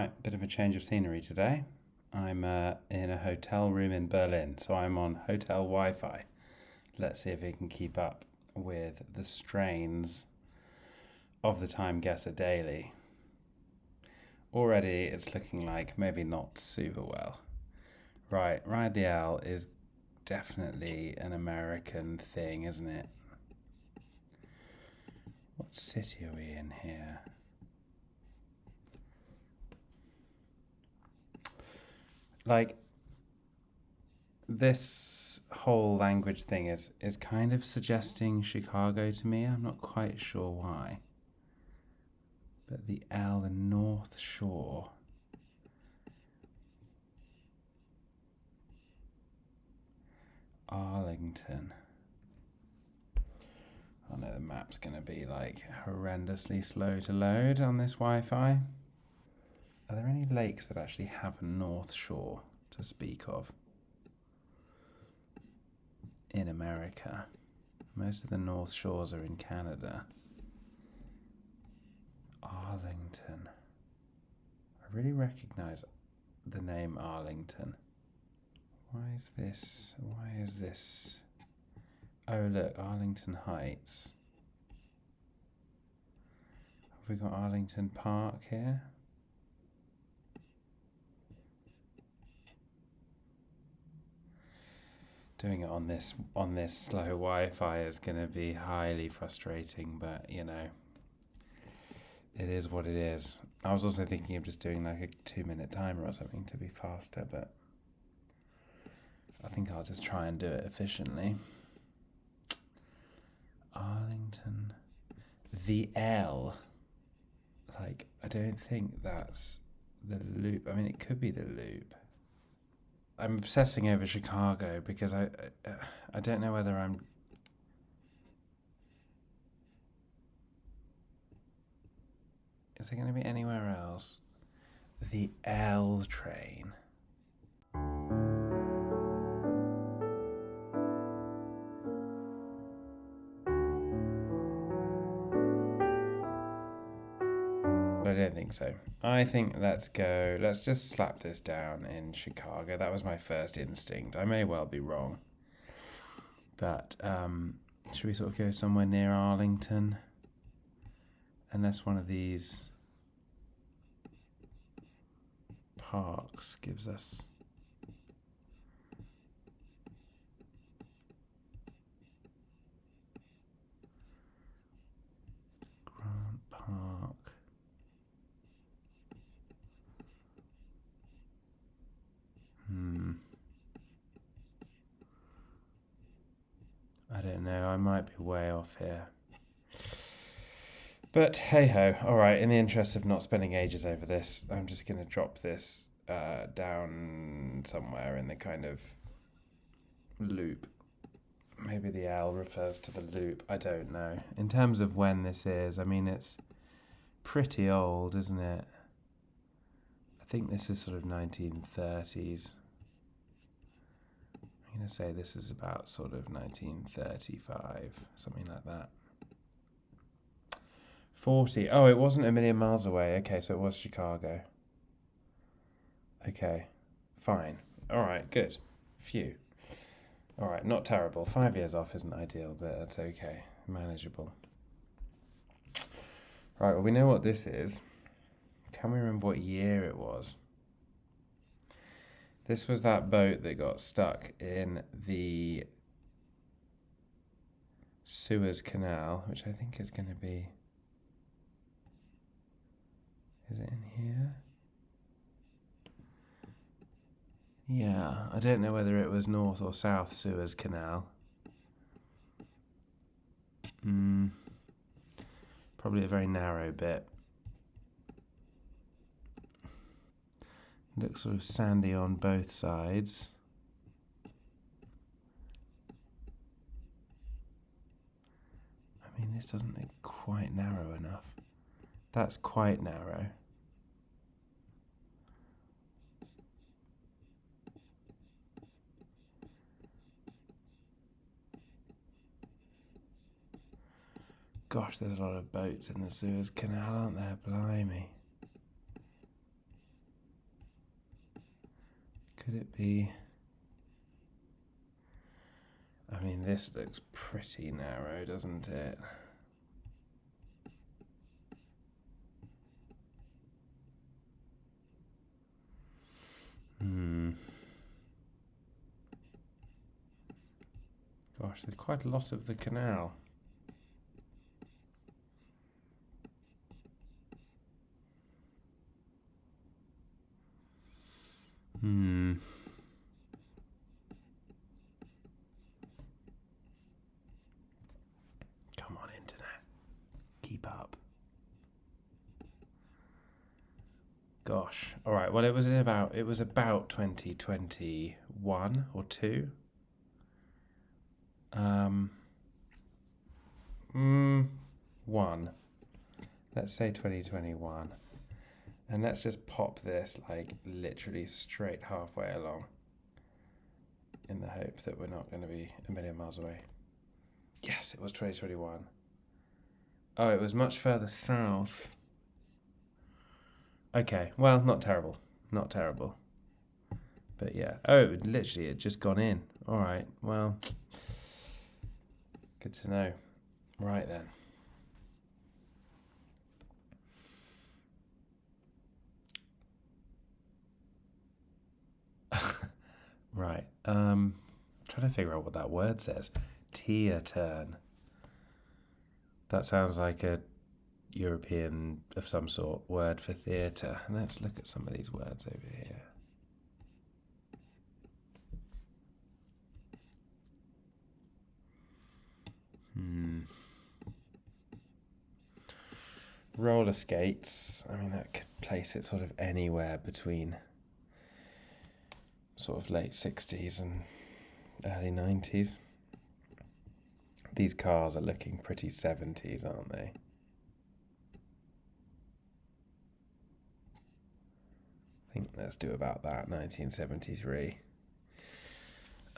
Right, bit of a change of scenery today. I'm in a hotel room in Berlin, so I'm on hotel Wi-Fi. Let's see if we can keep up with the strains of the Timeguessr daily. Already it's looking like maybe not super well. Right, Ride the Owl is definitely an American thing, isn't it? What city are we in here? Like, this whole language thing is kind of suggesting Chicago to me. I'm not quite sure why. But the L, the North Shore. Arlington. Oh no, the map's going to be like horrendously slow to load on this Wi-Fi. Are there any lakes that actually have a North Shore to speak of in America? Most of the North Shores are in Canada. Arlington. I really recognize the name Arlington. Why is this? Oh look, Arlington Heights. Have we got Arlington Park here? Doing it on this slow Wi-Fi is going to be highly frustrating, but you know, it is what it is. I was also thinking of just doing like a 2-minute timer or something to be faster, but I think I'll just try and do it efficiently. Arlington, the L. Like, I don't think that's the loop. I mean, it could be the loop. I'm obsessing over Chicago because I don't know whether I'm. Is there going to be anywhere else? The L train. I don't think so. I think let's just slap this down in Chicago. That was my first instinct. I may well be wrong. But should we sort of go somewhere near Arlington? Unless one of these parks gives us... Grant Park. I don't know, I might be way off here. But hey ho, alright, in the interest of not spending ages over this, I'm just going to drop this down somewhere in the kind of loop. Maybe the L refers to the loop, I don't know. In terms of when this is, I mean, it's pretty old, isn't it? I think this is sort of 1930s. I'm going to say this is about sort of 1935, something like that. 40. Oh, it wasn't a million miles away. Okay, so it was Chicago. Okay, fine. All right, good. Phew. All right, not terrible. 5 years off isn't ideal, but that's okay. Manageable. Right, well, we know what this is. Can we remember what year it was? This was that boat that got stuck in the Suez Canal, which I think is going to be... Is it in here? Yeah, I don't know whether it was North or South Suez Canal. Probably a very narrow bit. Looks sort of sandy on both sides. I mean, this doesn't look quite narrow enough. That's quite narrow. Gosh, there's a lot of boats in the Suez Canal, aren't there? Blimey. Could it be? I mean, this looks pretty narrow, doesn't it? Gosh, there's quite a lot of the canal. Come on, internet. Keep up. Gosh. All right. Well, it was about 2021 or 2. One. Let's say 2021. And let's just pop this like literally straight halfway along in the hope that we're not going to be a million miles away. Yes, it was 2021. Oh, it was much further south. Okay, well, not terrible. Not terrible. But yeah. Oh, it literally had just gone in. All right, well, good to know. Right then. Right. Trying to figure out what that word says. Theatern. That sounds like a European of some sort word for theatre. Let's look at some of these words over here. Roller skates. I mean, that could place it sort of anywhere between sort of late 60s and early 90s. These cars are looking pretty 70s, aren't they? I think let's do about that, 1973.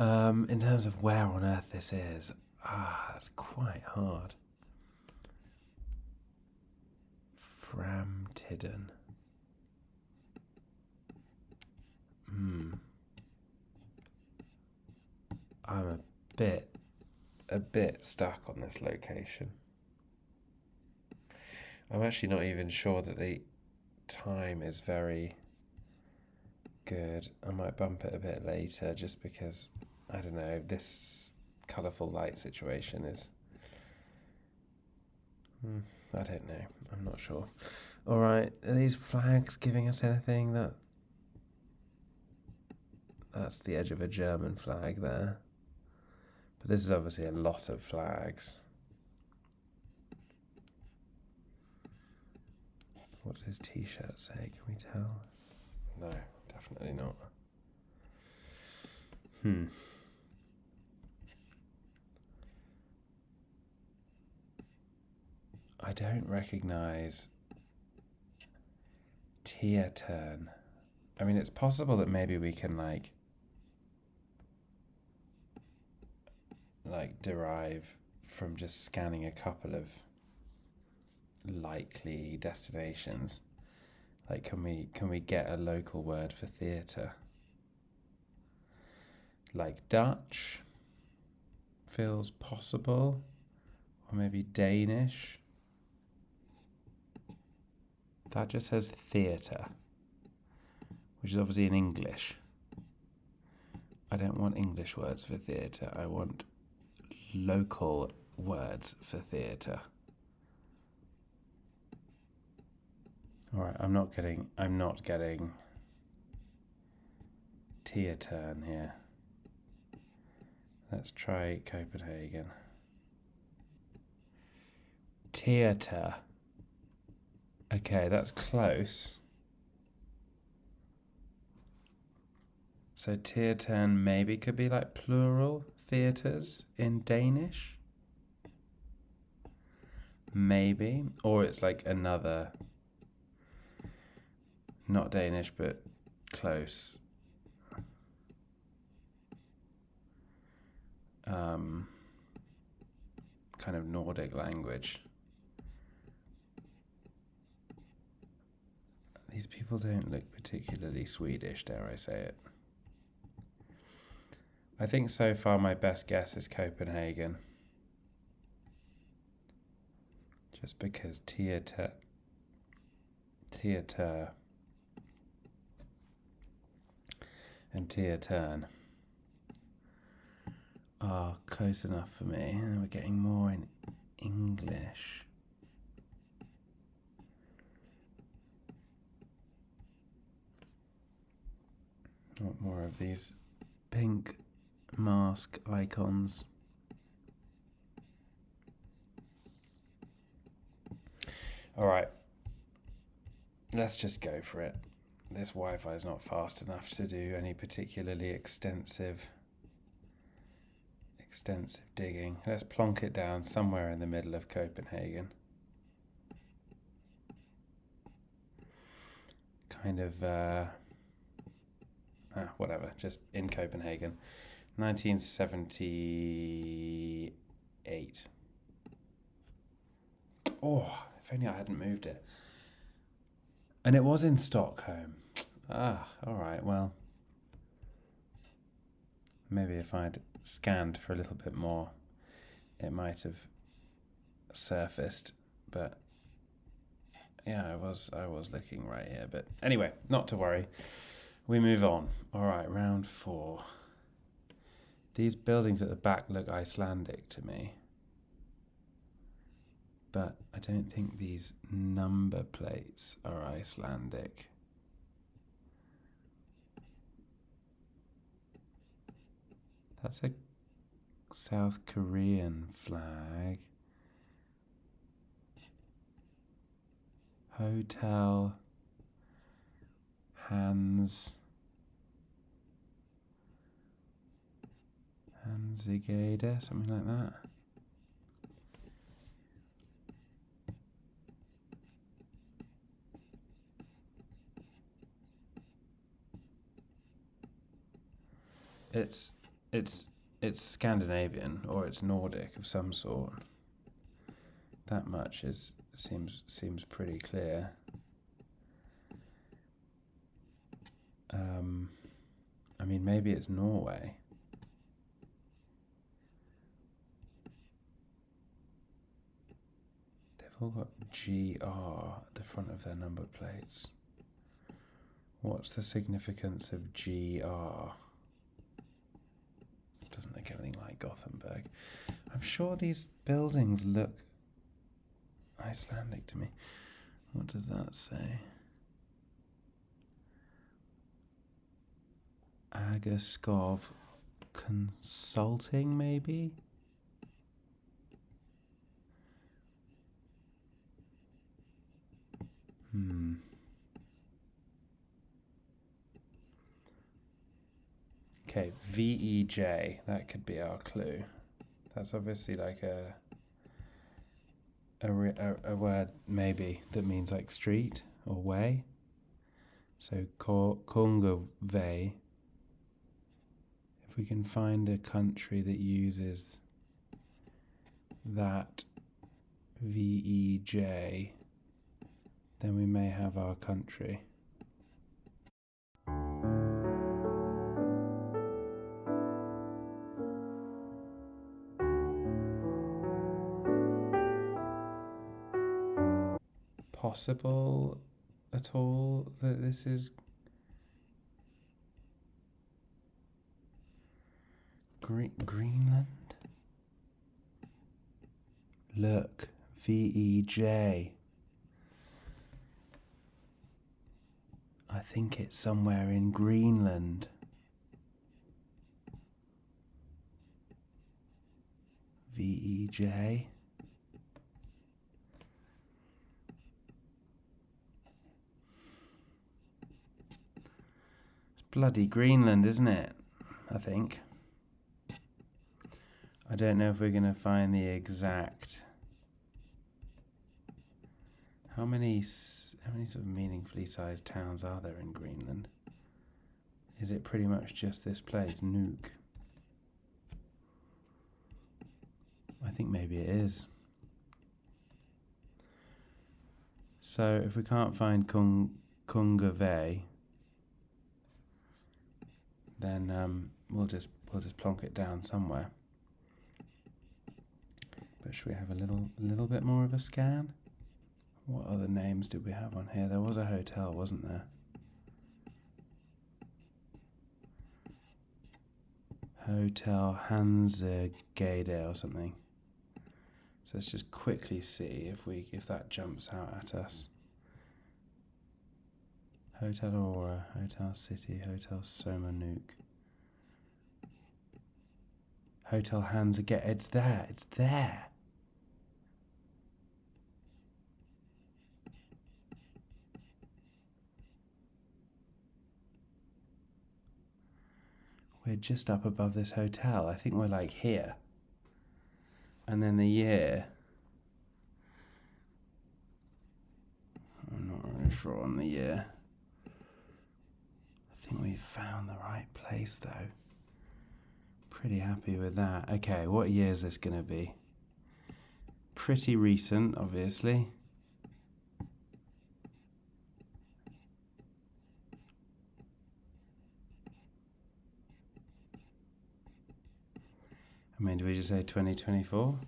In terms of where on earth this is, that's quite hard. Framtidden. I'm a bit stuck on this location. I'm actually not even sure that the time is very good. I might bump it a bit later just because, I don't know, this colourful light situation is... I don't know. I'm not sure. All right, are these flags giving us anything? That's the edge of a German flag there. But this is obviously a lot of flags. What's his t-shirt say? Can we tell? No, definitely not. I don't recognise Theatern. I mean, it's possible that maybe we can like derive from just scanning a couple of likely destinations. Like, can we get a local word for theatre? Like Dutch feels possible, or maybe Danish. That just says theatre, which is obviously in English. I don't want English words for theatre. I want local words for theatre. All right, I'm not getting Theatern here. Let's try Copenhagen. Theatre. Okay, that's close. So Theatern maybe could be like plural theatres in Danish. Maybe. Or it's like another, not Danish, but close. Kind of Nordic language. These people don't look particularly Swedish, dare I say it. I think so far my best guess is Copenhagen. Just because theatre and theatern are close enough for me. And we're getting more in English. I want more of these pink mask icons. All right, let's just go for it. This Wi-Fi is not fast enough to do any particularly extensive digging. Let's plonk it down somewhere in the middle of Copenhagen. Kind of, whatever, just in Copenhagen. 1978. Oh, if only I hadn't moved it. And it was in Stockholm. All right, well. Maybe if I'd scanned for a little bit more, it might have surfaced. But yeah, I was looking right here. But anyway, not to worry. We move on. All right, round 4. These buildings at the back look Icelandic to me. But I don't think these number plates are Icelandic. That's a South Korean flag. Hotel Hansigade, something like that. It's Scandinavian or it's Nordic of some sort. That much seems pretty clear. I mean, maybe it's Norway. They've all got GR at the front of their number plates. What's the significance of GR? Doesn't look anything like Gothenburg. I'm sure these buildings look Icelandic to me. What does that say? Agaskov Consulting, maybe? Okay, VEJ, that could be our clue. That's obviously like a word maybe that means like street or way. So Kongove. If we can find a country that uses that VEJ, then we may have our country. Possible at all that this is Greenland? Look, VEJ. I think it's somewhere in Greenland. VEJ. It's bloody Greenland, isn't it? I think. I don't know if we're going to find the exact. How many sort of meaningfully sized towns are there in Greenland? Is it pretty much just this place, Nuuk? I think maybe it is. So if we can't find Kungave, then we'll just plonk it down somewhere. But should we have a little bit more of a scan? What other names did we have on here? There was a hotel, wasn't there? Hotel Hansegade or something. So let's just quickly see if that jumps out at us. Hotel Aurora, Hotel City, Hotel Somanuk. Hotel Hansegade. It's there. It's there. We're just up above this hotel. I think we're like here. And then the year. I'm not really sure on the year. I think we found the right place though. Pretty happy with that. Okay, what year is this going to be? Pretty recent, obviously. I mean, do we just say 2024?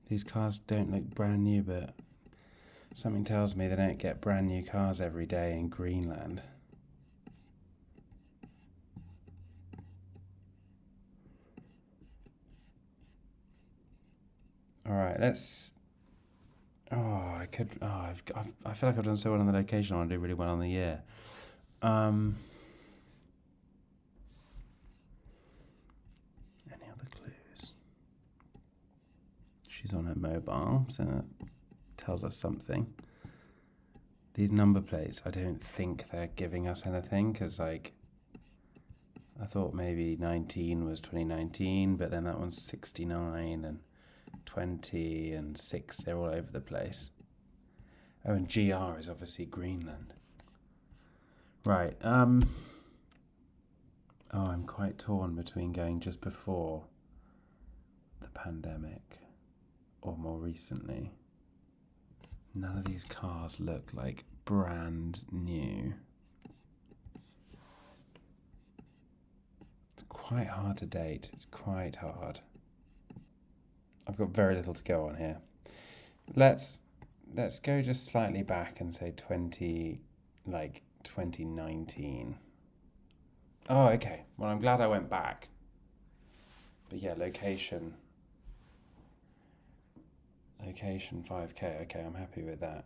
These cars don't look brand new, but something tells me they don't get brand new cars every day in Greenland. All right, let's. I feel like I've done so well on the location. I want to do really well on the year. Any other clues? She's on her mobile, so that tells us something. These number plates, I don't think they're giving us anything, because like I thought maybe 19 was 2019, but then that one's 69 and 20 and 6, they're all over the place. Oh, and GR is obviously Greenland. Right, I'm quite torn between going just before the pandemic or more recently. None of these cars look like brand new. It's quite hard to date. It's quite hard. I've got very little to go on here. Let's go just slightly back and say 2019. Oh, okay. Well, I'm glad I went back. But yeah, location 5K. Okay, I'm happy with that.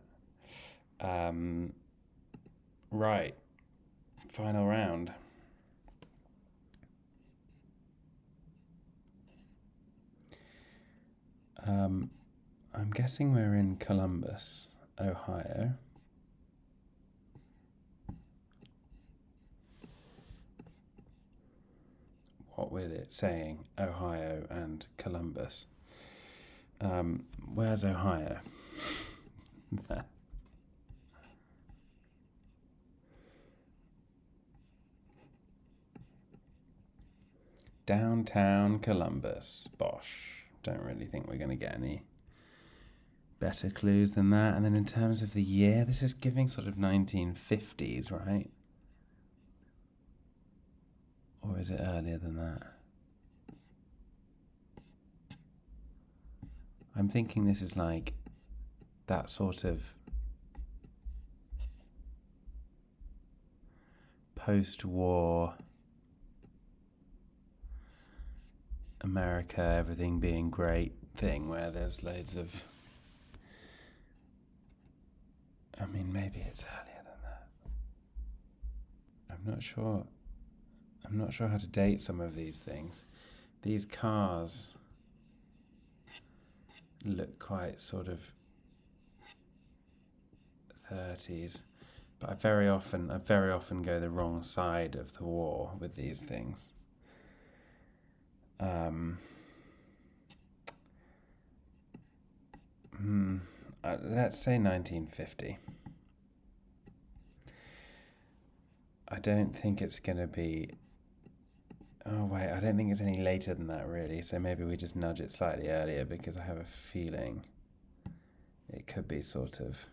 Right. Final round. I'm guessing we're in Columbus, Ohio. What with it saying Ohio and Columbus. Where's Ohio? Downtown Columbus. Bosh. Don't really think we're going to get any better clues than that. And then in terms of the year, this is giving sort of 1950s, right? Or is it earlier than that? I'm thinking this is like that sort of post-war America, everything being great thing where there's loads of... I mean, maybe it's earlier than that. I'm not sure how to date some of these things. These cars look quite sort of 30s, but I very often go the wrong side of the war with these things. Let's say 1950. I don't think it's going to be Oh, wait, I don't think it's any later than that, really. So maybe we just nudge it slightly earlier because I have a feeling it could be sort of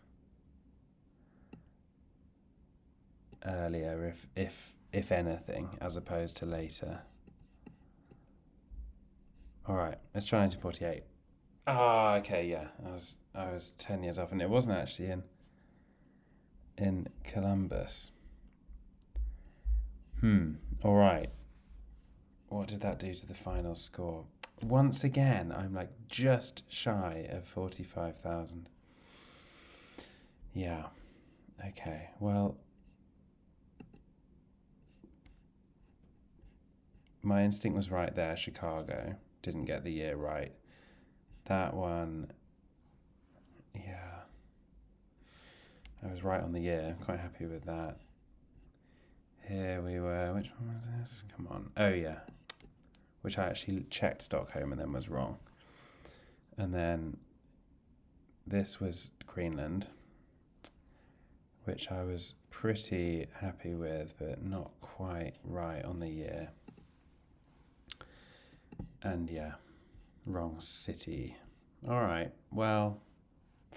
earlier, if anything, as opposed to later. All right, let's try 1948. Ah, okay, yeah. I was 10 years off, and it wasn't actually in Columbus. All right. What did that do to the final score? Once again, I'm like just shy of 45,000. Yeah. Okay. Well, my instinct was right there. Chicago. Didn't get the year right. That one, yeah. I was right on the year. I'm quite happy with that. Here we were. Which one was this? Come on. Oh, yeah. Which I actually checked Stockholm and then was wrong. And then this was Greenland, which I was pretty happy with, but not quite right on the year. And yeah, wrong city. All right, well,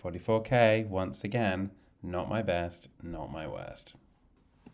44K, once again, not my best, not my worst.